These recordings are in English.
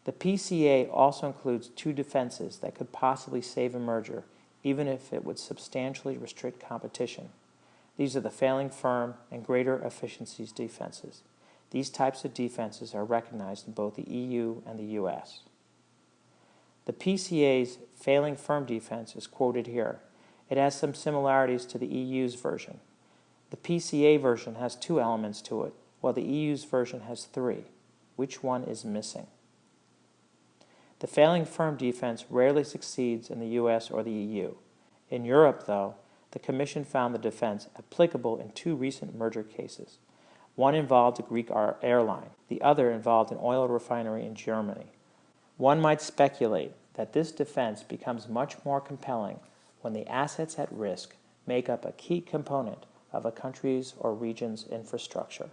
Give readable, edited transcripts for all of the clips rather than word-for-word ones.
The PCA also includes two defenses that could possibly save a merger, even if it would substantially restrict competition. These are the failing firm and greater efficiencies defenses. These types of defenses are recognized in both the EU and the US. The PCA's failing firm defense is quoted here. It has some similarities to the EU's version. The PCA version has two elements to it, while the EU's version has three. Which one is missing? The failing firm defense rarely succeeds in the US or the EU. In Europe, though, the Commission found the defense applicable in two recent merger cases. One involved a Greek airline, the other involved an oil refinery in Germany. One might speculate that this defense becomes much more compelling when the assets at risk make up a key component of a country's or region's infrastructure.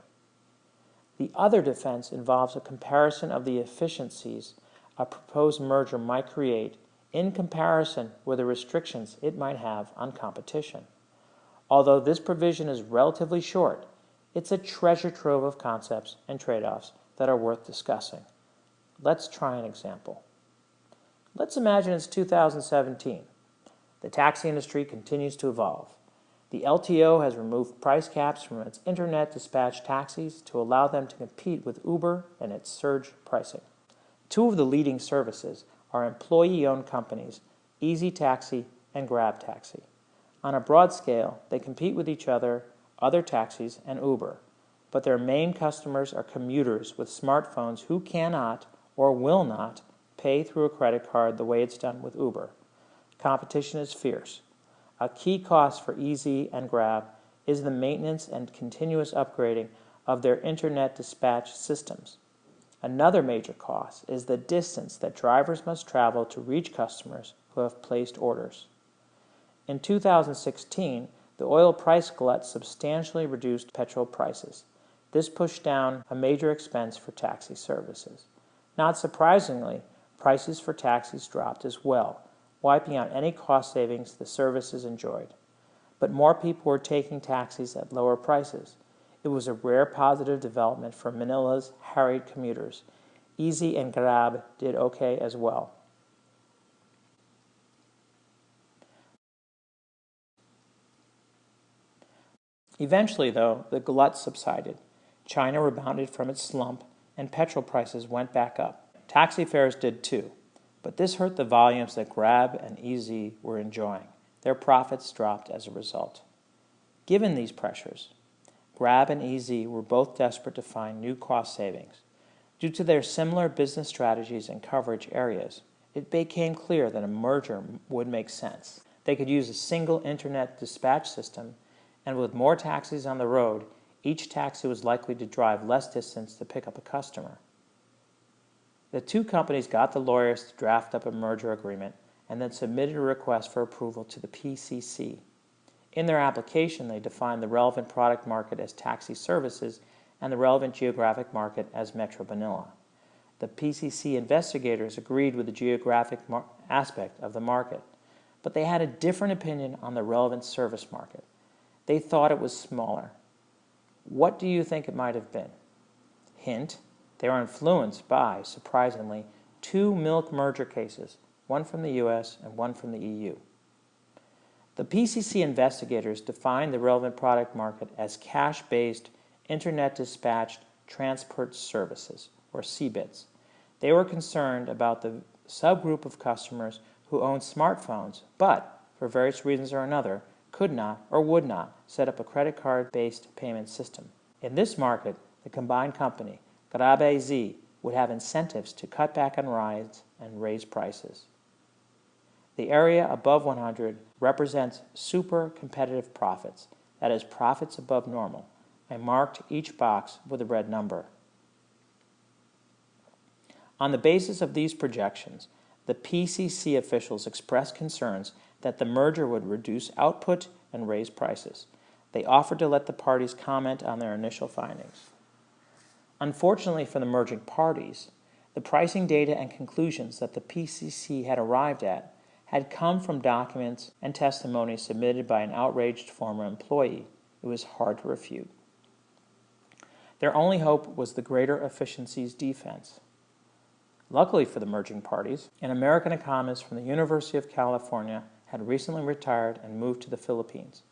The other defense involves a comparison of the efficiencies a proposed merger might create in comparison with the restrictions it might have on competition. Although this provision is relatively short, it's a treasure trove of concepts and trade-offs that are worth discussing. Let's try an example. Let's imagine it's 2017. The taxi industry continues to evolve. The LTO has removed price caps from its internet dispatch taxis to allow them to compete with Uber and its surge pricing. Two of the leading services are employee-owned companies, Easy Taxi and Grab Taxi. On a broad scale, they compete with each other, other taxis, and Uber, but their main customers are commuters with smartphones who cannot or will not pay through a credit card the way it's done with Uber. Competition is fierce. A key cost for Easy and Grab is the maintenance and continuous upgrading of their internet dispatch systems. Another major cost is the distance that drivers must travel to reach customers who have placed orders. In 2016, the oil price glut substantially reduced petrol prices. This pushed down a major expense for taxi services. Not surprisingly, prices for taxis dropped as well, wiping out any cost savings the services enjoyed. But more people were taking taxis at lower prices. It was a rare positive development for Manila's harried commuters. Easy and Grab did okay as well. Eventually, though, the glut subsided. China rebounded from its slump, and petrol prices went back up. Taxi fares did too, but this hurt the volumes that Grab and Easy were enjoying. Their profits dropped as a result. Given these pressures, Grab and Easy were both desperate to find new cost savings. Due to their similar business strategies and coverage areas, it became clear that a merger would make sense. They could use a single internet dispatch system, and with more taxis on the road, each taxi was likely to drive less distance to pick up a customer. The two companies got the lawyers to draft up a merger agreement and then submitted a request for approval to the PCC. In their application, they defined the relevant product market as taxi services and the relevant geographic market as Metro Manila. The PCC investigators agreed with the geographic aspect of the market, but they had a different opinion on the relevant service market. They thought it was smaller. What do you think it might have been? Hint, they were influenced by, surprisingly, two milk merger cases, one from the US and one from the EU. The PCC investigators defined the relevant product market as cash-based, internet-dispatched transport services, or CBITS. They were concerned about the subgroup of customers who owned smartphones, but, for various reasons or another, could not or would not set up a credit card-based payment system. In this market, the combined company, Grab-AZ, would have incentives to cut back on rides and raise prices. The area above 100 represents super competitive profits, that is, profits above normal. I marked each box with a red number. On the basis of these projections, the PCC officials expressed concerns that the merger would reduce output and raise prices. They offered to let the parties comment on their initial findings. Unfortunately for the merging parties, the pricing data and conclusions that the PCC had arrived at had come from documents and testimony submitted by an outraged former employee. It was hard to refute. Their only hope was the greater efficiencies defense. Luckily for the merging parties, an American economist from the University of California had recently retired and moved to the Philippines.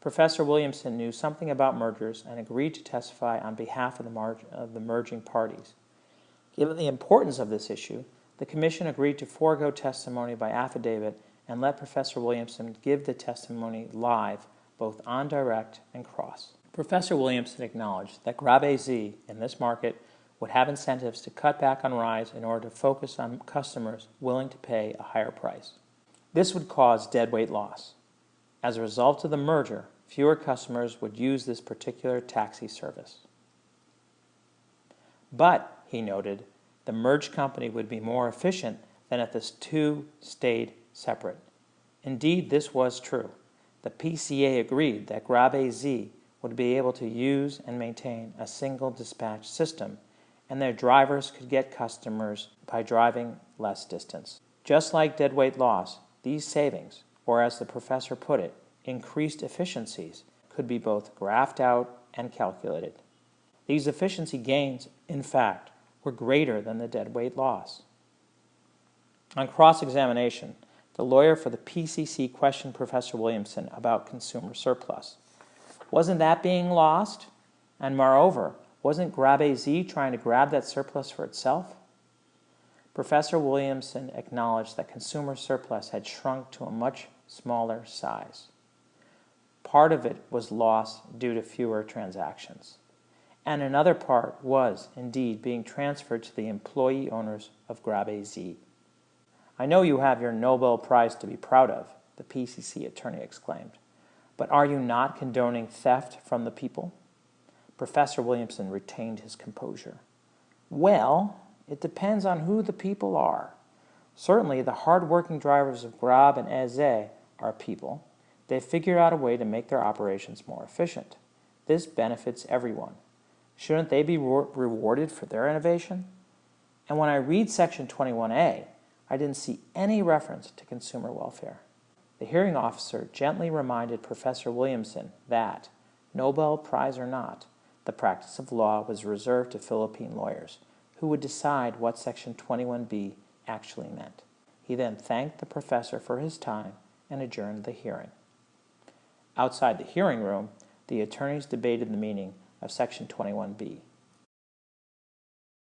Professor Williamson knew something about mergers and agreed to testify on behalf of the merging parties. Given the importance of this issue, the Commission agreed to forego testimony by affidavit and let Professor Williamson give the testimony live, both on direct and cross. Professor Williamson acknowledged that GrabAZ in this market would have incentives to cut back on rides in order to focus on customers willing to pay a higher price. This would cause deadweight loss. As a result of the merger, fewer customers would use this particular taxi service. But, he noted, the merged company would be more efficient than if the two stayed separate. Indeed, this was true. The PCA agreed that GrabAZ would be able to use and maintain a single dispatch system, and their drivers could get customers by driving less distance. Just like deadweight loss, these savings, or as the professor put it, increased efficiencies, could be both graphed out and calculated. These efficiency gains, in fact, were greater than the deadweight loss. On cross-examination, the lawyer for the PCC questioned Professor Williamson about consumer surplus. Wasn't that being lost? And moreover, wasn't GrabAZ trying to grab that surplus for itself? Professor Williamson acknowledged that consumer surplus had shrunk to a much smaller size. Part of it was lost due to fewer transactions, and another part was, indeed, being transferred to the employee owners of GrabAZ. I know you have your Nobel Prize to be proud of, the PCC attorney exclaimed, but are you not condoning theft from the people? Professor Williamson retained his composure. Well, it depends on who the people are. Certainly, the hard-working drivers of Grab and Eze are people. They've figured out a way to make their operations more efficient. This benefits everyone. Shouldn't they be rewarded for their innovation? And when I read Section 21A, I didn't see any reference to consumer welfare. The hearing officer gently reminded Professor Williamson that, Nobel Prize or not, the practice of law was reserved to Philippine lawyers, who would decide what Section 21B actually meant. He then thanked the professor for his time and adjourned the hearing. Outside the hearing room, the attorneys debated the meaning of Section 21B.